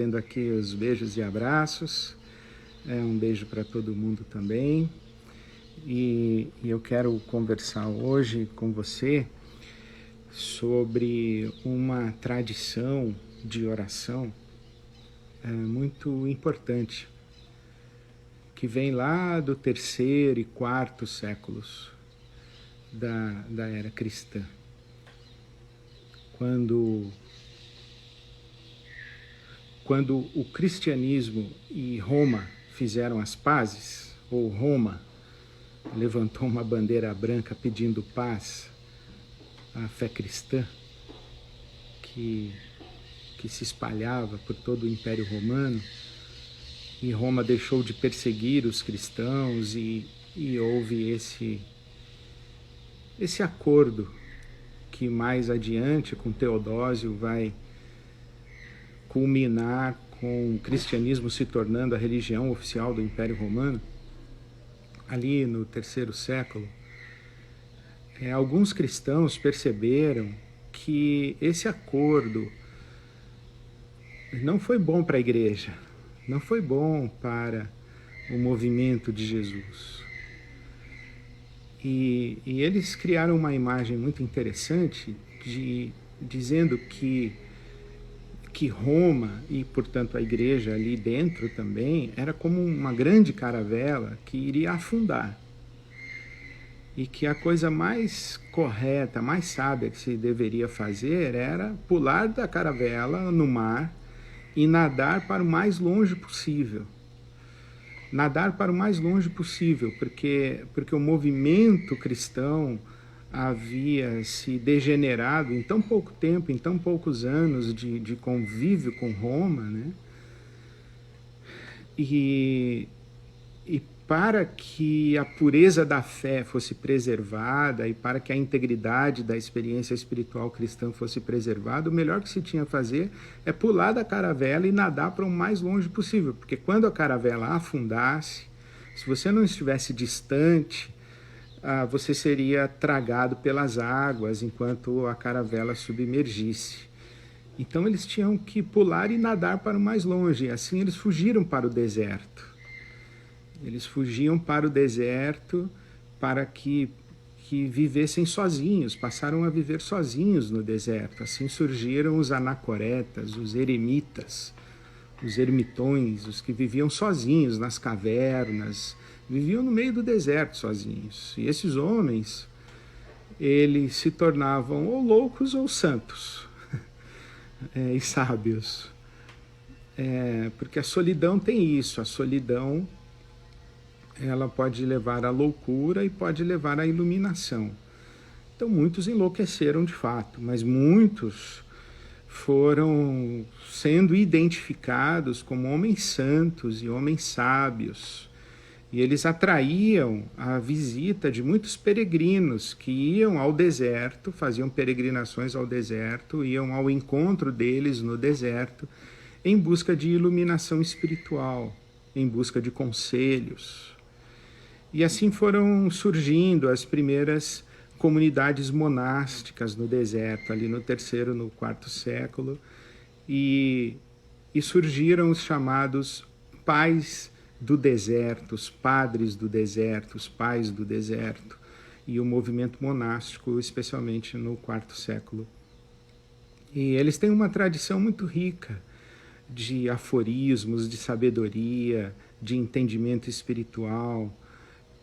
Tendo aqui os beijos e abraços, um beijo para todo mundo também. E eu quero conversar hoje com você sobre uma tradição de oração muito importante, que vem lá do 3º e 4º séculos da era cristã, quando o cristianismo e Roma fizeram as pazes, ou Roma levantou uma bandeira branca pedindo paz à fé cristã, que se espalhava por todo o Império Romano, e Roma deixou de perseguir os cristãos e houve esse acordo que mais adiante, com Teodósio, vai culminar com o cristianismo se tornando a religião oficial do Império Romano. Ali no 3º século, alguns cristãos perceberam que esse acordo não foi bom para a igreja, não foi bom para o movimento de Jesus. E eles criaram uma imagem muito interessante dizendo que Roma, e portanto a igreja ali dentro também, era como uma grande caravela que iria afundar. E que a coisa mais correta, mais sábia que se deveria fazer era pular da caravela no mar e nadar para o mais longe possível. Nadar para o mais longe possível, porque o movimento cristão havia se degenerado em tão pouco tempo, em tão poucos anos de convívio com Roma, né? E para que a pureza da fé fosse preservada e para que a integridade da experiência espiritual cristã fosse preservada, o melhor que se tinha a fazer é pular da caravela e nadar para o mais longe possível, porque quando a caravela afundasse, se você não estivesse distante, você seria tragado pelas águas enquanto a caravela submergisse. Então eles tinham que pular e nadar para o mais longe, e assim eles fugiram para o deserto. Eles fugiam para o deserto para que vivessem sozinhos, passaram a viver sozinhos no deserto. Assim surgiram os anacoretas, os eremitas, os ermitões, os que viviam sozinhos nas cavernas, viviam no meio do deserto sozinhos. E esses homens, eles se tornavam ou loucos ou santos e sábios. Porque a solidão tem isso, a solidão ela pode levar à loucura e pode levar à iluminação. Então muitos enlouqueceram de fato, mas muitos foram sendo identificados como homens santos e homens sábios. E eles atraíam a visita de muitos peregrinos que iam ao deserto, faziam peregrinações ao deserto, iam ao encontro deles no deserto, em busca de iluminação espiritual, em busca de conselhos. E assim foram surgindo as primeiras comunidades monásticas no deserto, ali no 3º, no 4º século, e surgiram os chamados pais do deserto, os padres do deserto, os pais do deserto, e o movimento monástico, especialmente no 4º século. E eles têm uma tradição muito rica de aforismos, de sabedoria, de entendimento espiritual,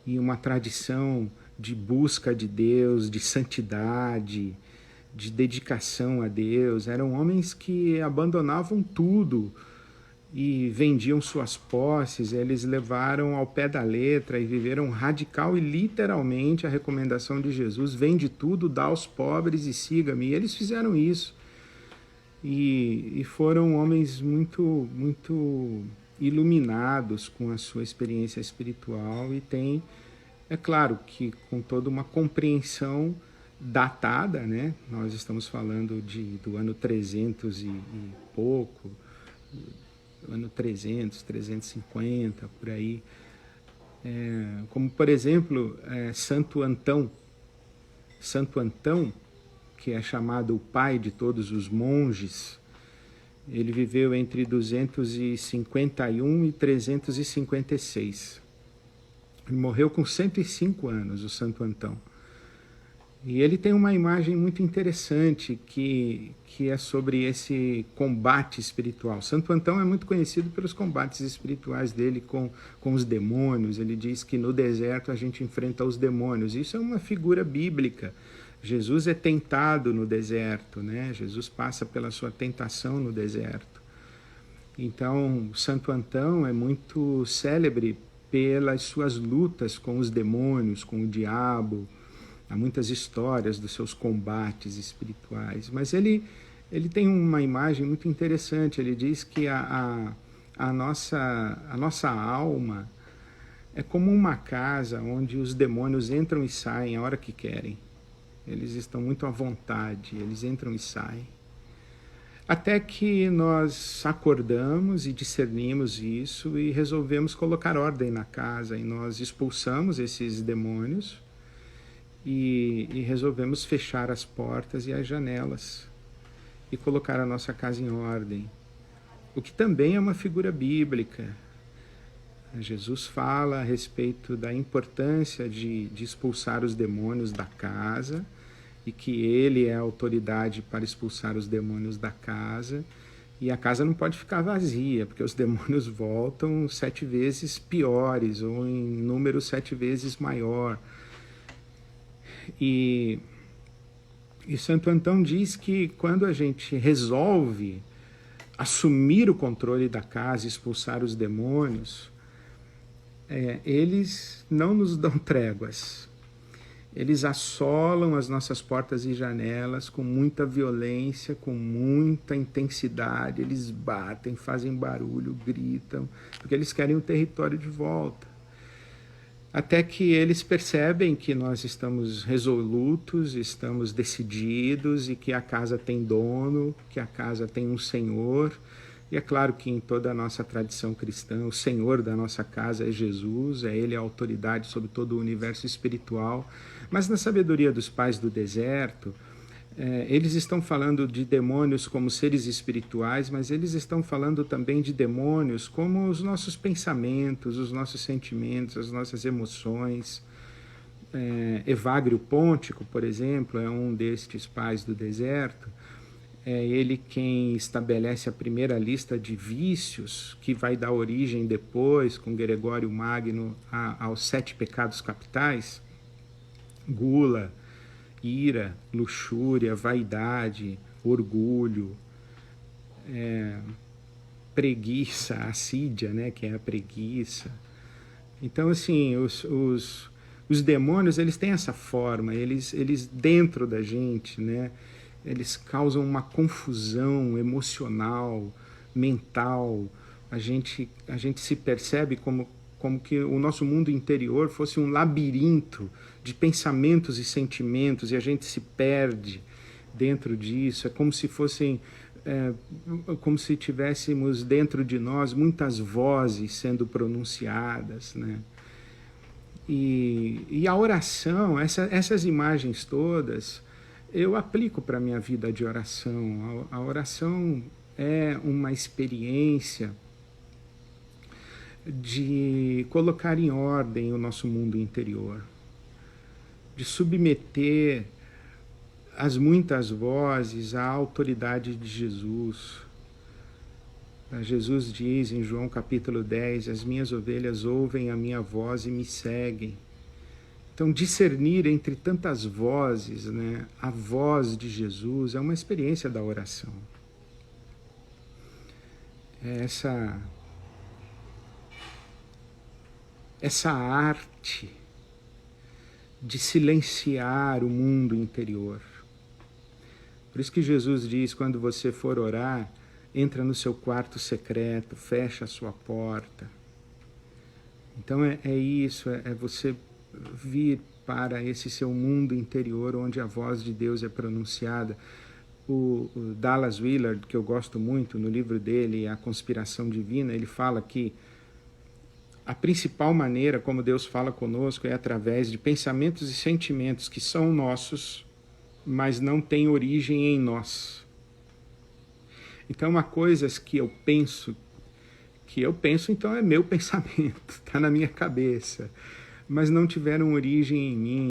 e uma tradição de busca de Deus, de santidade, de dedicação a Deus. Eram homens que abandonavam tudo e vendiam suas posses. Eles levaram ao pé da letra e viveram radical e literalmente a recomendação de Jesus: vende tudo, dá aos pobres e siga-me. E eles fizeram isso. E foram homens muito, muito iluminados com a sua experiência espiritual, e tem, é claro que com toda uma compreensão datada, né? Nós estamos falando do ano 300 e pouco, ano 300, 350, por aí. Como, por exemplo, Santo Antão. Santo Antão, que é chamado o pai de todos os monges, Ele viveu entre 251 e 356. Ele morreu com 105 anos, o Santo Antão. E ele tem uma imagem muito interessante que é sobre esse combate espiritual. Santo Antão é muito conhecido pelos combates espirituais dele com os demônios. Ele diz que no deserto a gente enfrenta os demônios. Isso é uma figura bíblica. Jesus é tentado no deserto, né? Jesus passa pela sua tentação no deserto. Então, Santo Antão é muito célebre pelas suas lutas com os demônios, com o diabo. Há muitas histórias dos seus combates espirituais, mas ele tem uma imagem muito interessante. Ele diz que a nossa alma é como uma casa onde os demônios entram e saem a hora que querem. Eles estão muito à vontade, eles entram e saem. Até que nós acordamos e discernimos isso e resolvemos colocar ordem na casa, e nós expulsamos esses demônios e resolvemos fechar as portas e as janelas e colocar a nossa casa em ordem. O que também é uma figura bíblica. Jesus fala a respeito da importância de expulsar os demônios da casa, e que ele é a autoridade para expulsar os demônios da casa, e a casa não pode ficar vazia, porque os demônios voltam 7 vezes piores, ou em número 7 vezes maior. E Santo Antão diz que quando a gente resolve assumir o controle da casa e expulsar os demônios, eles não nos dão tréguas. Eles assolam as nossas portas e janelas com muita violência, com muita intensidade. Eles batem, fazem barulho, gritam, porque eles querem o território de volta. Até que eles percebem que nós estamos resolutos, estamos decididos, e que a casa tem dono, que a casa tem um senhor. E é claro que em toda a nossa tradição cristã, o senhor da nossa casa é Jesus, é ele a autoridade sobre todo o universo espiritual. Mas na sabedoria dos pais do deserto, eles estão falando de demônios como seres espirituais, mas eles estão falando também de demônios como os nossos pensamentos, os nossos sentimentos, as nossas emoções. Evagrio Pôntico, por exemplo, é um destes pais do deserto. É ele quem estabelece a primeira lista de vícios, que vai dar origem depois, com Gregório Magno, aos 7 pecados capitais: gula, ira, luxúria, vaidade, orgulho, preguiça, assídia, né, que é a preguiça. Então, assim, os demônios, eles têm essa forma, eles dentro da gente, né, eles causam uma confusão emocional, mental. A gente se percebe como que o nosso mundo interior fosse um labirinto de pensamentos e sentimentos, e a gente se perde dentro disso. É como se fossem, como se tivéssemos dentro de nós muitas vozes sendo pronunciadas, né? E a oração, essas imagens todas, eu aplico para a minha vida de oração. A oração é uma experiência de colocar em ordem o nosso mundo interior, de submeter as muitas vozes à autoridade de Jesus. Jesus diz em João capítulo 10, as minhas ovelhas ouvem a minha voz e me seguem. Então, discernir entre tantas vozes, né, a voz de Jesus é uma experiência da oração. Essa arte de silenciar o mundo interior. Por isso que Jesus diz, quando você for orar, entra no seu quarto secreto, fecha a sua porta. Então é isso, é você vir para esse seu mundo interior, onde a voz de Deus é pronunciada. O Dallas Willard, que eu gosto muito, no livro dele, A Conspiração Divina, ele fala que a principal maneira como Deus fala conosco é através de pensamentos e sentimentos que são nossos, mas não têm origem em nós. Então, uma coisa que eu penso, então é meu pensamento, está na minha cabeça, mas não tiveram origem em mim.